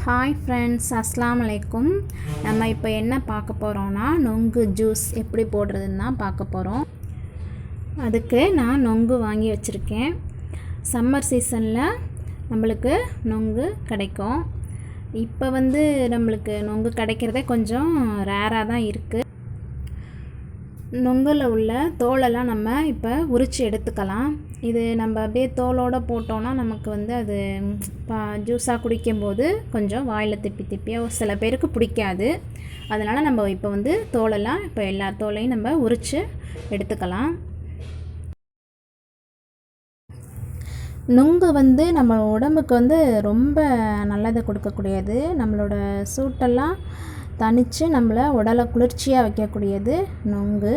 Hi friends, அஸ்ஸலாமு அலைக்கும். நம்ம இப்போ என்ன பார்க்க போகிறோன்னா நொங்கு ஜூஸ் எப்படி போடுறதுன்னு தான் பார்க்க போகிறோம். அதுக்கு நான் நொங்கு வாங்கி வச்சுருக்கேன். சம்மர் சீசனில் நம்மளுக்கு நொங்கு கிடைக்கும். இப்போ நம்மளுக்கு நொங்கு கிடைக்கிறதே கொஞ்சம் ரேராக தான் இருக்குது. நொங்கில் உள்ள தோலெல்லாம் நம்ம இப்போ உரித்து எடுத்துக்கலாம். இது நம்ம அப்படியே தோலோடு போட்டோன்னா நமக்கு அது ஜூஸாக குடிக்கும்போது கொஞ்சம் வாயில் திப்பியாக சில பேருக்கு பிடிக்காது. அதனால் நம்ம இப்போ தோலெல்லாம் இப்போ எல்லா தோலையும் நம்ம உரித்து எடுத்துக்கலாம். நொங்கு நம்ம உடம்புக்கு ரொம்ப நல்லதை கொடுக்கக்கூடியது. நம்மளோட சூட்டெல்லாம் தணித்து நம்மளை உடலை குளிர்ச்சியாக வைக்கக்கூடியது நொங்கு.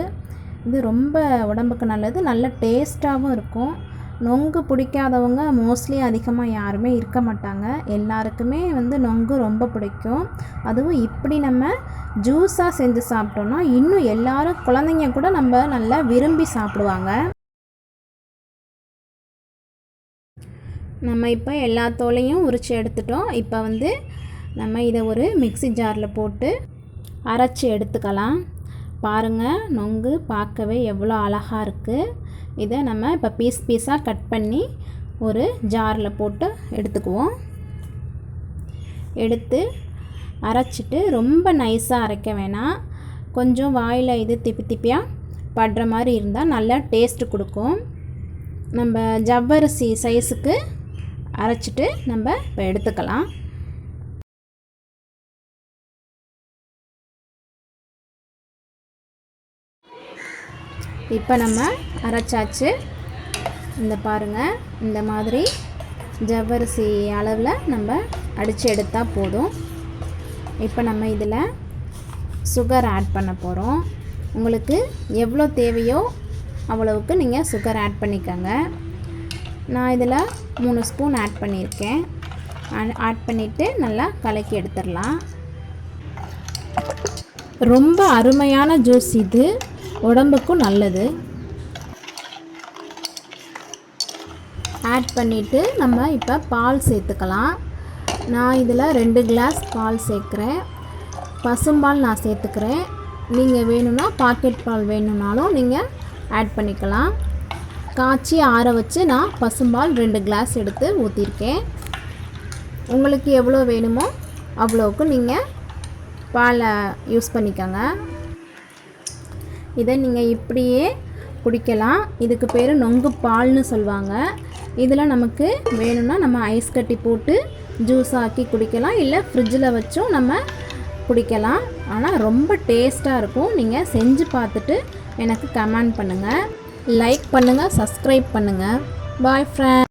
இது ரொம்ப உடம்புக்கு நல்லது, நல்ல டேஸ்ட்டாகவும் இருக்கும். நொங்கு பிடிக்காதவங்க மோஸ்ட்லி அதிகமாக யாருமே இருக்க மாட்டாங்க. எல்லாருக்குமே நொங்கு ரொம்ப பிடிக்கும். அதுவும் இப்படி நம்ம ஜூஸாக செஞ்சு சாப்பிட்டோன்னா இன்னும் எல்லாரும், குழந்தைங்க கூட நம்ம நல்லா விரும்பி சாப்பிடுவாங்க. நம்ம இப்போ எல்லா தோலையும் உரித்து எடுத்துட்டோம். இப்போ நம்ம இதை ஒரு மிக்ஸி ஜாரில் போட்டு அரைச்சி எடுத்துக்கலாம். பாருங்கள், நொங்கு பார்க்கவே எவ்வளோ அழகாக இருக்குது. இதை நம்ம இப்போ பீஸாக கட் பண்ணி ஒரு ஜாரில் போட்டு எடுத்துக்குவோம். எடுத்து அரைச்சிட்டு ரொம்ப நைஸாக அரைக்க வேணாம். கொஞ்சம் வாயில் இது திப்பியாக படுற மாதிரி இருந்தால் நல்லா டேஸ்ட்டு கொடுக்கும். நம்ம ஜவ்வரிசி சைஸுக்கு அரைச்சிட்டு நம்ம இப்போ எடுத்துக்கலாம். இப்போ நம்ம அரைச்சாச்சு. இந்த பாருங்கள், இந்த மாதிரி ஜவ்வரிசி அளவில் நம்ம அடித்து எடுத்தால் போதும். இப்போ நம்ம இதில் சுகர் ஆட் பண்ண போகிறோம். உங்களுக்கு எவ்வளோ தேவையோ அவ்வளவுக்கு நீங்கள் சுகர் ஆட் பண்ணிக்கோங்க. நான் இதில் 3 ஸ்பூன் ஆட் பண்ணியிருக்கேன். ஆட் பண்ணிவிட்டு நல்லா கலக்கி எடுத்துடலாம். ரொம்ப அருமையான ஜூஸ் இது, உடம்புக்கும் நல்லது. ஆட் பண்ணிவிட்டு நம்ம இப்போ பால் சேர்த்துக்கலாம். நான் இதில் 2 கிளாஸ் பால் சேர்க்குறேன். பசும்பால் நான் சேர்த்துக்கிறேன். நீங்கள் வேணும்னா பாக்கெட் பால் வேணும்னாலும் நீங்கள் ஆட் பண்ணிக்கலாம். காய்ச்சி ஆற வச்சு நான் பசும்பால் 2 கிளாஸ் எடுத்து ஊற்றிருக்கேன். உங்களுக்கு எவ்வளோ வேணுமோ அவ்வளோவுக்கு நீங்கள் பாலை யூஸ் பண்ணிக்கோங்க. இதை நீங்கள் இப்படியே குடிக்கலாம். இதுக்கு பேர் நொங்கு பால்னு சொல்லுவாங்க. இதில் நமக்கு வேணும்னா நம்ம ஐஸ் கட்டி போட்டு ஜூஸ் ஆக்கி குடிக்கலாம், இல்லை ஃப்ரிட்ஜில் வச்சும் நம்ம குடிக்கலாம். ஆனால் ரொம்ப டேஸ்ட்டாக இருக்கும். நீங்கள் செஞ்சு பார்த்துட்டு எனக்கு கமெண்ட் பண்ணுங்கள், லைக் பண்ணுங்கள், சப்ஸ்கிரைப் பண்ணுங்கள். Bye friends.